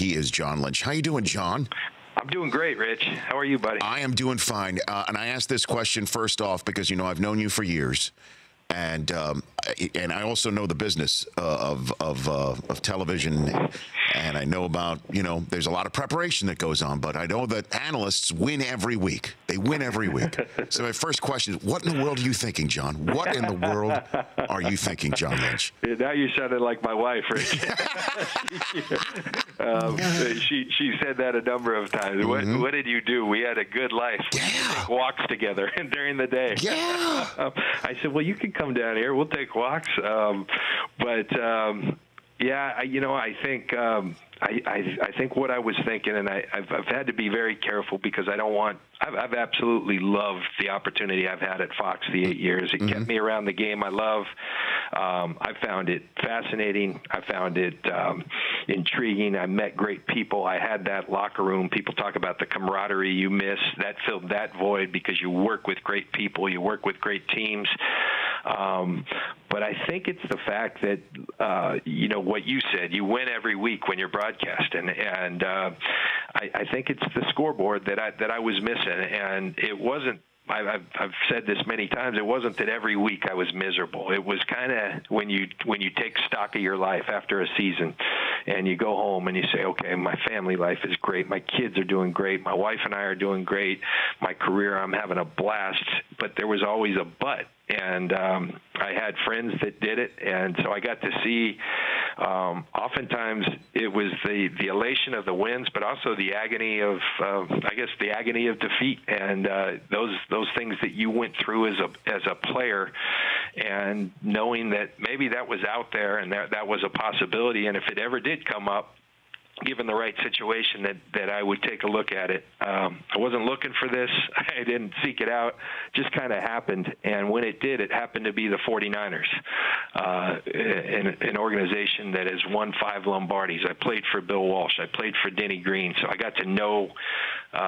He is John Lynch. How you doing, John? I'm doing great, Rich. How are you, buddy? I am doing fine. And I asked this question first off because, I've known you for years. And I also know the business of television, and I know about, there's a lot of preparation that goes on, but I know that analysts win every week. They win every week. So my first question is, what in the world are you thinking, John? What in the world are you thinking, John Lynch? Now you sounded like my wife, Rich. She said that a number of times. Mm-hmm. What did you do? We had a good life. Yeah. We take walks together during the day. Yeah. I said, well, you can come down here. We'll take walks. Yeah, I think I think what I was thinking, and I've had to be very careful because I've absolutely loved the opportunity I've had at Fox the 8 years. It kept me around the game I love. I found it fascinating. I found it intriguing. I met great people. I had that locker room. People talk about the camaraderie you miss. That filled that void because you work with great people. You work with great teams. But I think it's the fact that, what you said, you win every week when you're broadcasting. And I think it's the scoreboard that I was missing. And it wasn't, I've said this many times, it wasn't that every week I was miserable. It was kind of when you take stock of your life after a season and you go home and you say, okay, my family life is great. My kids are doing great. My wife and I are doing great. My career, I'm having a blast. But there was always a but. And I had friends that did it, and so I got to see. Oftentimes, it was the elation of the wins, but also the agony of, the agony of defeat, and those things that you went through as a player, and knowing that maybe that was out there and that was a possibility, and if it ever did come up, given the right situation, that I would take a look at it. I wasn't looking for this. I didn't seek it out. Just kind of happened. And when it did, it happened to be the 49ers, an organization that has won 5 Lombardis. I played for Bill Walsh. I played for Denny Green. So I got to know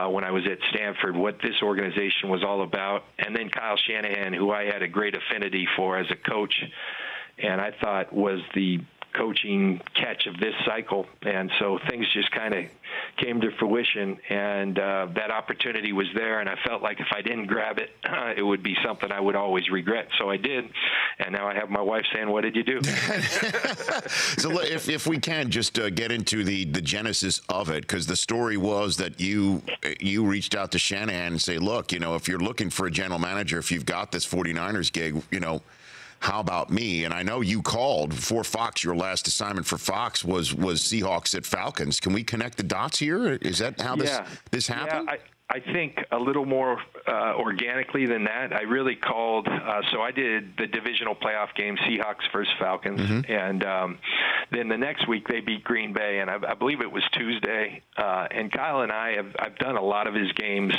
when I was at Stanford what this organization was all about. And then Kyle Shanahan, who I had a great affinity for as a coach, and I thought was the coaching catch of this cycle, and so things just kind of came to fruition, and that opportunity was there, and I felt like if I didn't grab it, it would be something I would always regret. So I did, and now I have my wife saying, what did you do? So if we can just get into the genesis of it, because the story was that you reached out to Shanahan and say, look, if you're looking for a general manager, if you've got this 49ers gig, how about me? And I know you called for Fox. Your last assignment for Fox was Seahawks at Falcons. Can we connect the dots here? Is that how this happened? Yeah, I think a little more organically than that. I really called. So I did the divisional playoff game, Seahawks versus Falcons, and then the next week they beat Green Bay, and I believe it was Tuesday. And Kyle and I've done a lot of his games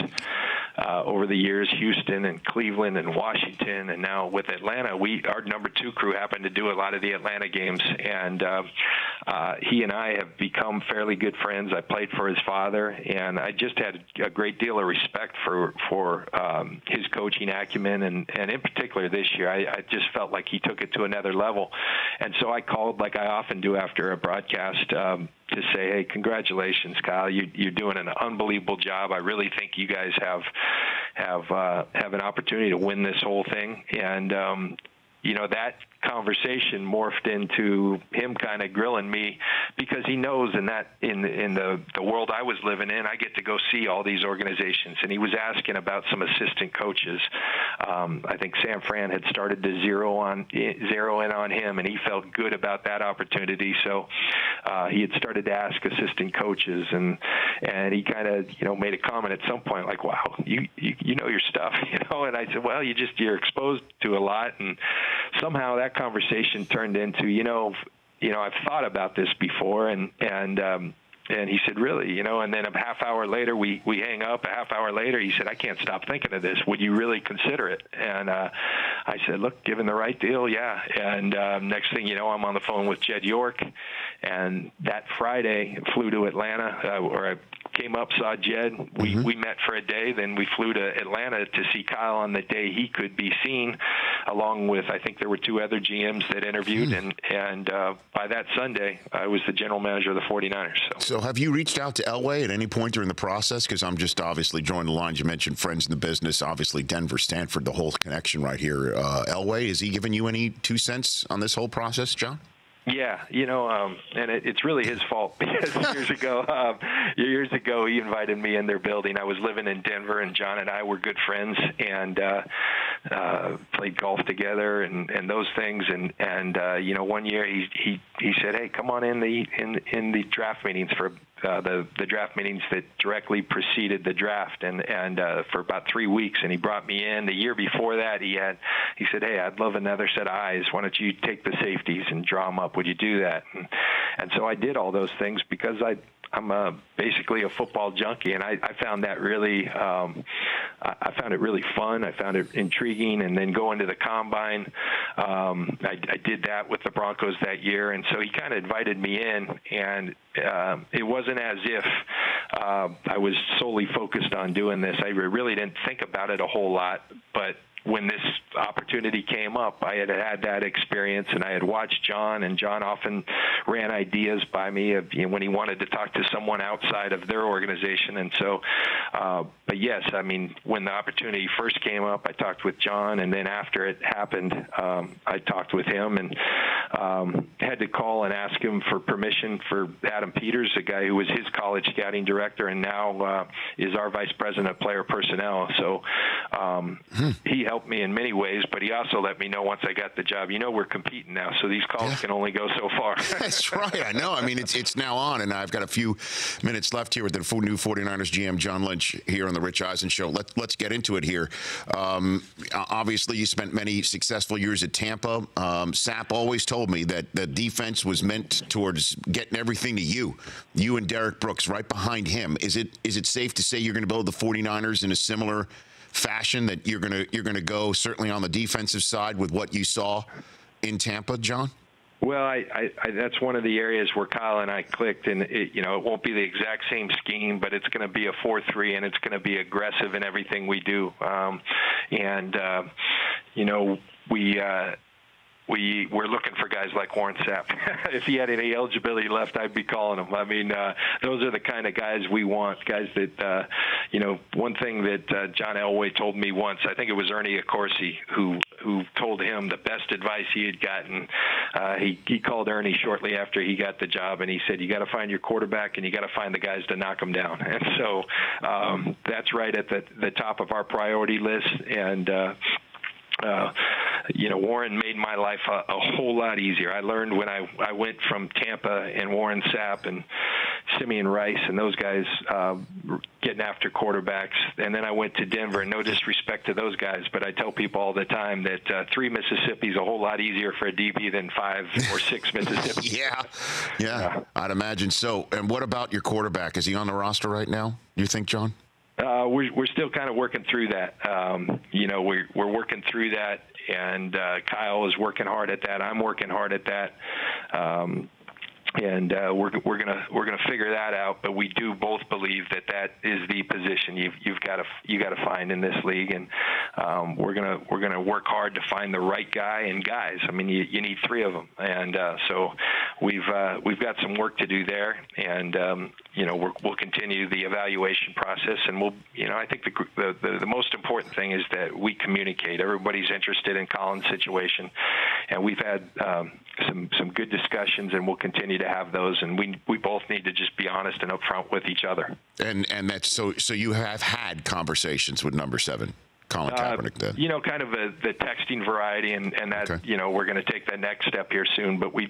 over the years, Houston and Cleveland and Washington, and now with Atlanta, our number 2 crew happened to do a lot of the Atlanta games, and he and I have become fairly good friends. I played for his father, and I just had a great deal of respect for his coaching acumen, and in particular this year, I just felt like he took it to another level, and so I called like I often do after a broadcast to say, hey, congratulations, Kyle. You're doing an unbelievable job. I really think you guys have an opportunity to win this whole thing. And that conversation morphed into him kind of grilling me because he knows in the world I was living in, I get to go see all these organizations. And he was asking about some assistant coaches. I think San Fran had started to zero in on him, and he felt good about that opportunity. So he had started to ask assistant coaches, and he kind of made a comment at some point like, wow, you know your stuff, And I said, well, you're exposed to a lot, and somehow that conversation turned into, I've thought about this before, and he said, really, and then a half hour later, we hang up. A half hour later, he said, I can't stop thinking of this. Would you really consider it? And I said, look, given the right deal, yeah. And next thing you know, I'm on the phone with Jed York. And that Friday, flew to Atlanta, or I came up, saw Jed. We met for a day. Then we flew to Atlanta to see Kyle on the day he could be seen, along with, I think there were 2 other GMs that interviewed. And by that Sunday, I was the general manager of the 49ers. So have you reached out to Elway at any point during the process? Because I'm just obviously drawing the lines. You mentioned friends in the business, obviously Denver, Stanford, the whole connection right here. Elway, is he giving you any 2 cents on this whole process, John? Yeah, and it's really his fault because years ago he invited me in their building. I was living in Denver, and John and I were good friends and played golf together and those things. And one year he said, "Hey, come on in the draft meetings for." The draft meetings that directly preceded the draft, and for about 3 weeks, and he brought me in. The year before that, he said, "Hey, I'd love another set of eyes. Why don't you take the safeties and draw them up? Would you do that?" And so I did all those things because I'm basically a football junkie, and I found that really I found it really fun. I found it intriguing, and then going to the combine, I did that with the Broncos that year, and so he kind of invited me in, and it wasn't as if I was solely focused on doing this. I really didn't think about it a whole lot, but when this opportunity came up, I had that experience, and I had watched John, and John often ran ideas by me of, when he wanted to talk to someone outside of their organization. And so, but yes, I mean, when the opportunity first came up, I talked with John, and then after it happened, I talked with him and had to call and ask him for permission for Adam Peters, the guy who was his college scouting director and now is our vice president of player personnel. So he helped me in many ways, but he also let me know once I got the job, we're competing now, so these calls can only go so far. That's right. I know. I mean, it's now on, and I've got a few minutes left here with the new 49ers GM, John Lynch, here on the Rich Eisen Show. Let's get into it here. Obviously, you spent many successful years at Tampa. Sapp always told me that the defense was meant towards getting everything to you and Derek Brooks right behind him. Is it safe to say you're going to build the 49ers in a similar fashion, that you're gonna go certainly on the defensive side with what you saw in Tampa, John? Well, I that's one of the areas where Kyle and I clicked, and it won't be the exact same scheme, but it's going to be a 4-3, and it's going to be aggressive in everything we do. We're looking for guys like Warren Sapp. If he had any eligibility left, I'd be calling him. I mean, those are the kind of guys we want, guys that, one thing that John Elway told me once, I think it was Ernie Accorsi who told him the best advice he had gotten. He called Ernie shortly after he got the job, and he said, you got to find your quarterback, and you got to find the guys to knock him down. And so that's right at the top of our priority list. And Warren made my life a whole lot easier. I learned when I went from Tampa and Warren Sapp and Simeon Rice and those guys getting after quarterbacks, and then I went to Denver, and no disrespect to those guys, but I tell people all the time that 3 Mississippi is a whole lot easier for a DB than 5 or 6 Mississippi. Yeah, I'd imagine so. And what about your quarterback? Is he on the roster right now, you think, John? We're still kind of working through that. We're working through that, and Kyle is working hard at that. I'm working hard at that. And we're gonna figure that out. But we do both believe that is the position you got to find in this league, and we're gonna work hard to find the right guy and guys. I mean, you need 3 of them, and so we've got some work to do there, and we'll continue the evaluation process, and I think the most important thing is that we communicate. Everybody's interested in Colin's situation, and we've had some good discussions, and we'll continue to have those, and we both need to just be honest and upfront with each other. And that's so you have had conversations with number 7, Colin Kaepernick, then? Kind of the texting variety, and that, okay. We're going to take the next step here soon, but we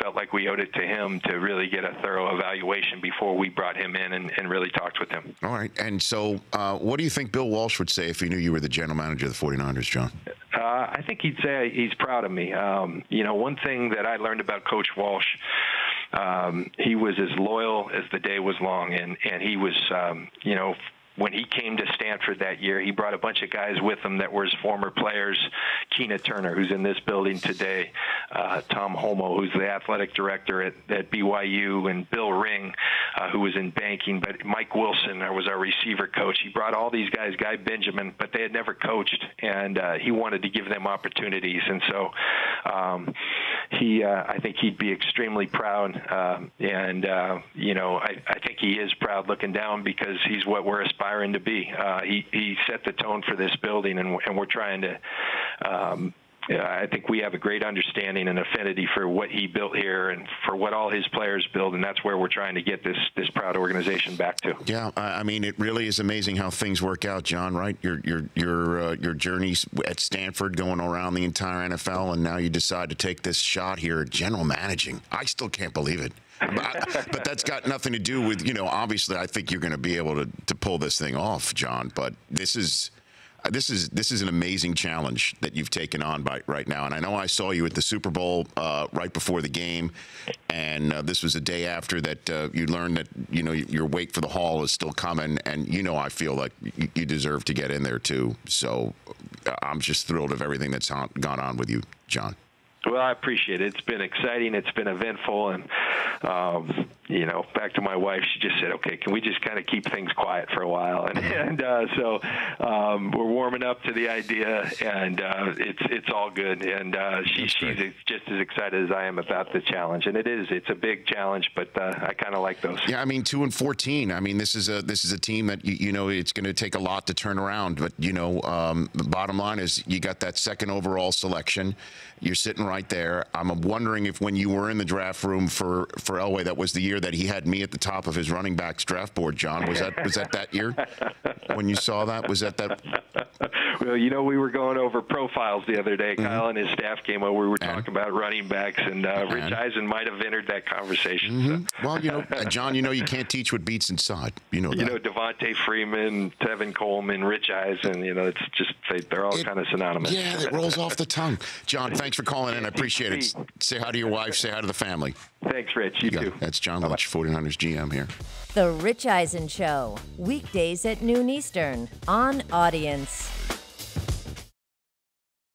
felt like we owed it to him to really get a thorough evaluation before we brought him in and really talked with him. All right. And so what do you think Bill Walsh would say if he knew you were the general manager of the 49ers, John? I think he'd say he's proud of me. One thing that I learned about Coach Walsh, he was as loyal as the day was long, and he was, when he came to Stanford that year, he brought a bunch of guys with him that were his former players. Keena Turner, who's in this building today, Tom Homo, who's the athletic director at BYU, and Bill Ring, who was in banking, but Mike Wilson was our receiver coach. He brought all these guys, Guy Benjamin, but they had never coached, and he wanted to give them opportunities. And so I think he'd be extremely proud, and I think he is proud looking down, because he's what we're aspiring to be. He set the tone for this building, and we're trying to I think we have a great understanding and affinity for what he built here and for what all his players build, and that's where we're trying to get this proud organization back to. Yeah, I mean, it really is amazing how things work out, John. Right? Your journeys at Stanford, going around the entire NFL, and now you decide to take this shot here at general managing. I still can't believe it. But that's got nothing to do with, obviously I think you're going to be able to pull this thing off, John. But this is an amazing challenge that you've taken on right now. And I know I saw you at the Super Bowl right before the game, and this was a day after that you learned that, your wait for the Hall is still coming, and, I feel like you deserve to get in there too. So I'm just thrilled of everything that's gone on with you, John. Well, I appreciate it. It's been exciting. It's been eventful. And, back to my wife, she just said, okay, can we just kind of keep things quiet for a while? And so we're warming up to the idea, and it's all good. And she's just as excited as I am about the challenge. And it's a big challenge, but I kind of like those. Yeah, I mean, 2-14. I mean, this is a team that, it's going to take a lot to turn around. But, the bottom line is you got that second overall selection. You're sitting right there. I'm wondering if when you were in the draft room for Elway, that was the year that he had me at the top of his running backs draft board, John. Was that year when you saw that? Was that? Well, we were going over profiles the other day. Kyle and his staff came over. We were talking about running backs, and Rich Eisen might have entered that conversation. So. Well, John, you can't teach what beats inside. Devontae Freeman, Tevin Coleman, Rich Eisen. It's just they're all kind of synonymous. Yeah, it rolls off the tongue. John, thanks for calling in. I appreciate it. Say hi to your wife. Say hi to the family. Thanks, Rich. You too. That's John Lynch, 49ers GM here. The Rich Eisen Show, weekdays at noon Eastern on Audience.